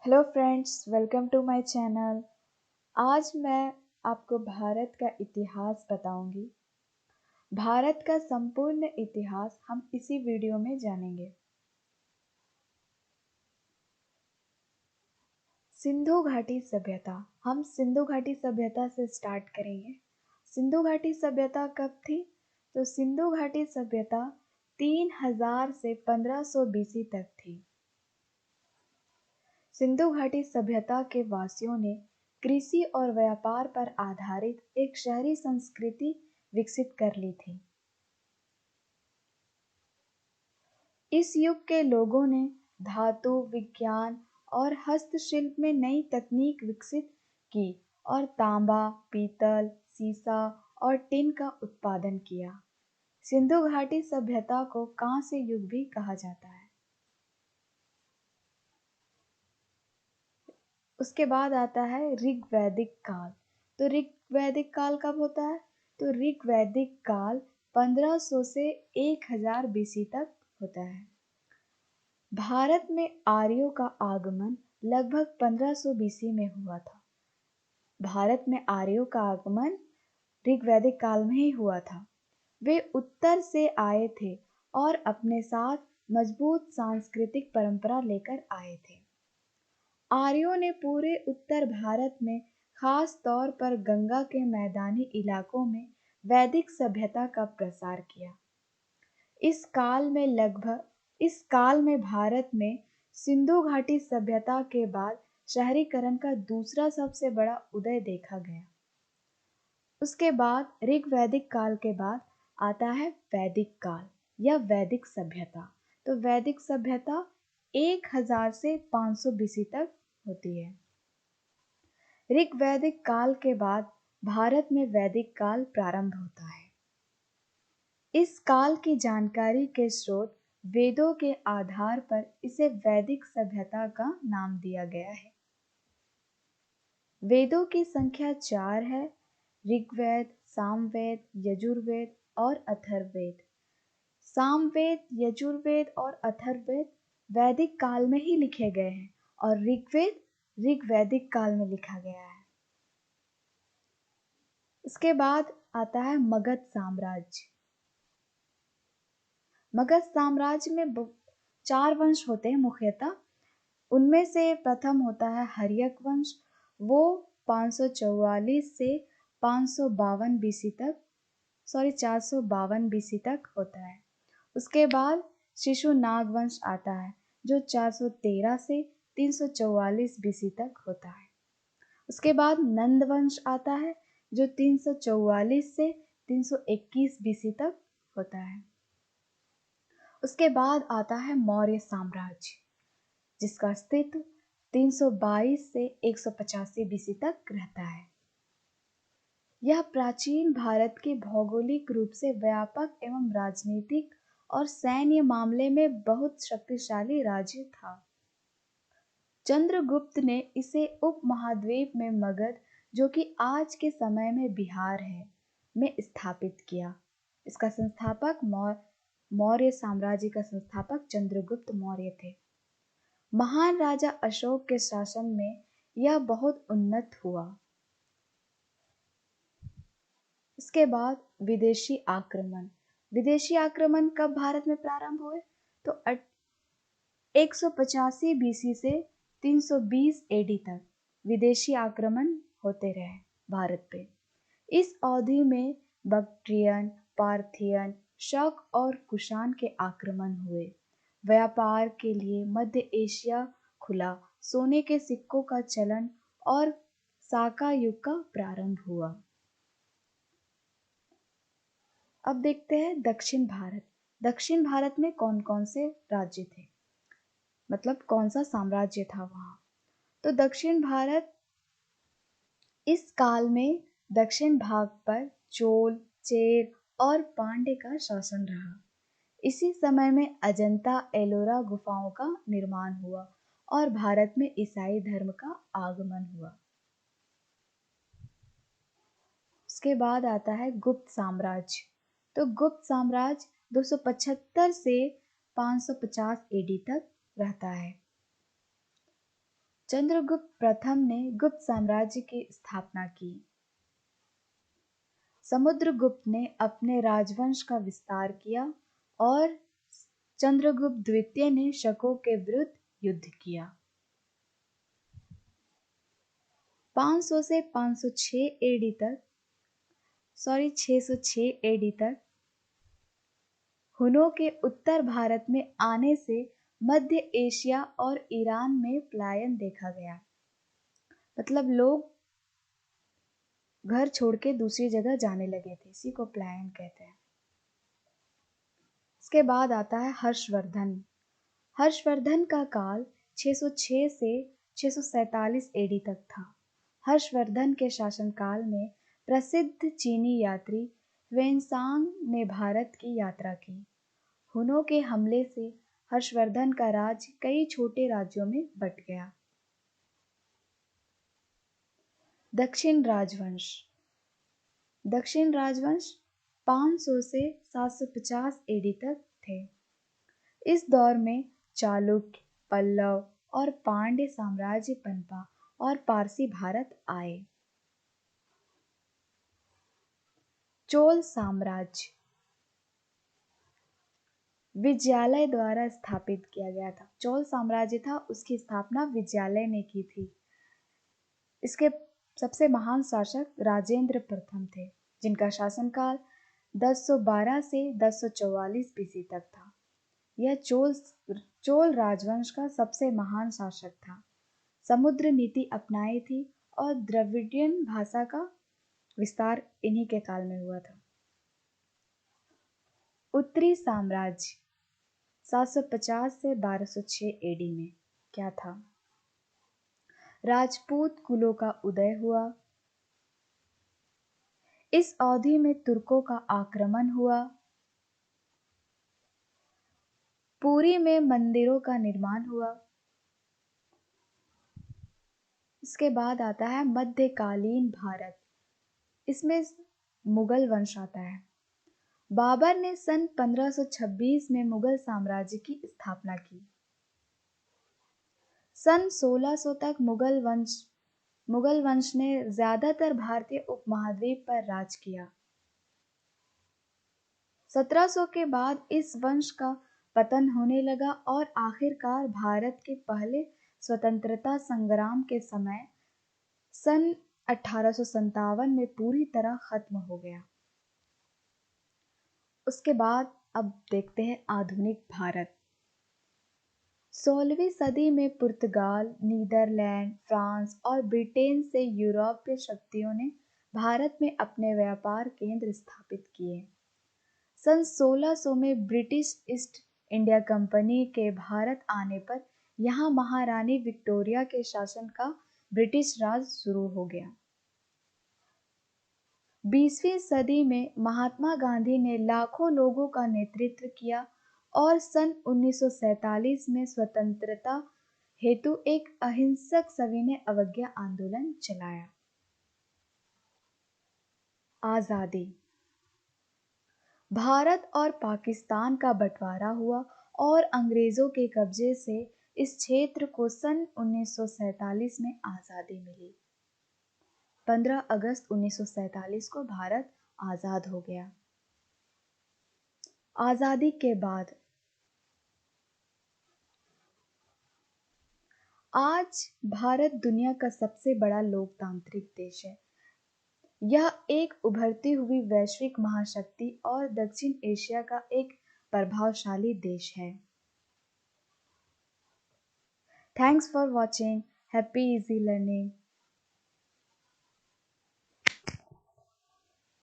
Hello friends, welcome to my channel. आज मैं आपको भारत का इतिहास बताऊंगी। भारत का संपूर्ण इतिहास हम इसी वीडियो में जानेंगे। सिंधु घाटी सभ्यता। हम सिंधु घाटी सभ्यता से स्टार्ट करेंगे। सिंधु घाटी सभ्यता कब थी? तो सिंधु घाटी सभ्यता 3000 से 1500 बीसी तक थी। सिंधु घाटी सभ्यता के वासियों ने कृषि और व्यापार पर आधारित एक शहरी संस्कृति विकसित कर ली थी। इस युग के लोगों ने धातु विज्ञान और हस्तशिल्प में नई तकनीक विकसित की और तांबा, पीतल, सीसा और टिन का उत्पादन किया। सिंधु घाटी सभ्यता को कांस्य युग भी कहा जाता है। उसके बाद आता है ऋग्वैदिक काल। तो ऋग्वैदिक काल कब होता है? तो ऋग्वैदिक काल 1500 से 1000 बीसी तक होता है। भारत में आर्यों का आगमन लगभग 1500 बीसी में हुआ था। भारत में आर्यों का आगमन ऋग्वैदिक काल में ही हुआ था। वे उत्तर से आए थे और अपने साथ मजबूत सांस्कृतिक परंपरा लेकर आए थे। आर्यों ने पूरे उत्तर भारत में, खास तौर पर गंगा के मैदानी इलाकों में वैदिक सभ्यता का प्रसार किया। इस काल में भारत में सिंधु घाटी सभ्यता के बाद शहरीकरण का दूसरा सबसे बड़ा उदय देखा गया। उसके बाद ऋग्वैदिक काल के बाद आता है वैदिक काल या वैदिक सभ्यता। तो वैदिक सभ्यता 1000 से 500 बीसी तक होती है। ऋग्वैदिक काल के बाद भारत में वैदिक काल प्रारंभ होता है। इस काल की जानकारी के स्रोत वेदों के आधार पर इसे वैदिक सभ्यता का नाम दिया गया है। वेदों की संख्या 4 है: ऋग्वेद, सामवेद, यजुर्वेद और अथर्ववेद। सामवेद, यजुर्वेद और अथर्ववेद वैदिक काल में ही लिखे गए हैं और ऋग्वेद ऋग्वैदिक काल में लिखा गया है। इसके बाद आता है मगध साम्राज्य। मगध साम्राज्य में 4 वंश होते हैं मुख्यतः। उनमें से प्रथम होता है हर्यक वंश। वो 544 से 552 बीसी तक 452 बीसी तक होता है। उसके बाद शिशुनाग वंश आता है जो 413 से 344 बीसी तक होता है। उसके बाद नंद वंश आता है जो 344 से 321 बीसी तक होता है। उसके बाद आता है मौर्य साम्राज्य, जिसका अस्तित्व 322 से 185 बीसी तक रहता है। यह प्राचीन भारत के भौगोलिक रूप से व्यापक एवं राजनीतिक और सैन्य मामले में बहुत शक्तिशाली राज्य था। चंद्रगुप्त ने इसे उपमहाद्वीप में मगध, जो कि आज के समय में बिहार है, में स्थापित किया। इसका संस्थापक मौर्य साम्राज्य का संस्थापक चंद्रगुप्त मौर्य थे। महान राजा अशोक के शासन में यह बहुत उन्नत हुआ। इसके बाद विदेशी आक्रमण। विदेशी आक्रमण कब भारत में प्रारंभ हुए? तो 185 बीसी से 320 एडी तक विदेशी आक्रमण होते रहे भारत पे। इस अवधि में बक्ट्रियन, पार्थियन, शक और कुषाण के आक्रमण हुए। व्यापार के लिए मध्य एशिया खुला, सोने के सिक्कों का चलन और साका युग का प्रारंभ हुआ। अब देखते हैं दक्षिण भारत। दक्षिण भारत में कौन कौन से राज्य थे, मतलब कौन सा साम्राज्य था वहां। तो दक्षिण भारत, इस काल में दक्षिण भाग पर चोल, चेर और पांड्य का शासन रहा। इसी समय में अजंता एलोरा गुफाओं का निर्माण हुआ और भारत में ईसाई धर्म का आगमन हुआ। उसके बाद आता है गुप्त साम्राज्य। तो गुप्त साम्राज्य 275 से 550 एडी तक रहता है। चंद्रगुप्त प्रथम ने गुप्त साम्राज्य की स्थापना की। समुद्रगुप्त ने अपने राजवंश का विस्तार किया और चंद्रगुप्त द्वितीय ने शकों के विरुद्ध युद्ध किया। 500 से 506 एडी तक 606 एडी तक हुनों के उत्तर भारत में आने से मध्य एशिया और ईरान में पलायन देखा गया। मतलब लोग घर छोड़ के दूसरी जगह जाने लगे थे, इसी को पलायन कहते हैं। इसके बाद आता है हर्षवर्धन। हर्षवर्धन का काल 606 से 647 एडी तक था। हर्षवर्धन के शासनकाल में प्रसिद्ध चीनी यात्री ह्वेनसांग ने भारत की यात्रा की। हुनों के हमले से हर्षवर्धन का राज्य कई छोटे राज्यों में बंट गया। दक्षिण राजवंश। दक्षिण राजवंश 500 से 750 एडी तक थे। इस दौर में चालुक्य, पल्लव और पांड्य साम्राज्य पनपा और पारसी भारत आए। चोल साम्राज्य विजयालय द्वारा स्थापित किया गया था। चोल साम्राज्य था, उसकी स्थापना विजयालय ने की थी। इसके सबसे महान शासक राजेंद्र प्रथम थे, जिनका शासनकाल 1012 से 1044 बीसी तक था। यह चोल राजवंश का सबसे महान शासक था। समुद्र नीति अपनाई थी और द्रविडियन भाषा का विस्तार इन्हीं के काल में हुआ था। उत्तरी साम्राज्य 750 से 1206 एडी में क्या था? राजपूत कुलों का उदय हुआ। इस अवधि में तुर्कों का आक्रमण हुआ। पुरी में मंदिरों का निर्माण हुआ। इसके बाद आता है मध्यकालीन भारत। इसमें मुगल वंश आता है। बाबर ने सन 1526 में मुगल साम्राज्य की स्थापना की। सन 1600 तक मुगल वंश ने ज्यादातर भारतीय उपमहाद्वीप पर राज किया। 1700 के बाद इस वंश का पतन होने लगा और आखिरकार भारत के पहले स्वतंत्रता संग्राम के समय सन 1857 में पूरी तरह खत्म हो गया। उसके बाद अब देखते हैं आधुनिक भारत। 16वीं सदी में पुर्तगाल, नीदरलैंड, फ्रांस और ब्रिटेन से यूरोपीय शक्तियों ने भारत में अपने व्यापार केंद्र स्थापित किए। सन 1600 में ब्रिटिश ईस्ट इंडिया कंपनी के भारत आने पर यहाँ महारानी विक्टोरिया के शासन का ब्रिटिश राज शुरू हो गया। 20वीं सदी में महात्मा गांधी ने लाखों लोगों का नेतृत्व किया और सन 1947 में स्वतंत्रता हेतु एक अहिंसक सविनय अवज्ञा आंदोलन चलाया। आजादी। भारत और पाकिस्तान का बंटवारा हुआ और अंग्रेजों के कब्जे से इस क्षेत्र को सन 1947 में आजादी मिली। 15 अगस्त 1947 को भारत आजाद हो गया। आजादी के बाद आज भारत दुनिया का सबसे बड़ा लोकतांत्रिक देश है। यह एक उभरती हुई वैश्विक महाशक्ति और दक्षिण एशिया का एक प्रभावशाली देश है। Thanks for watching. Happy easy learning.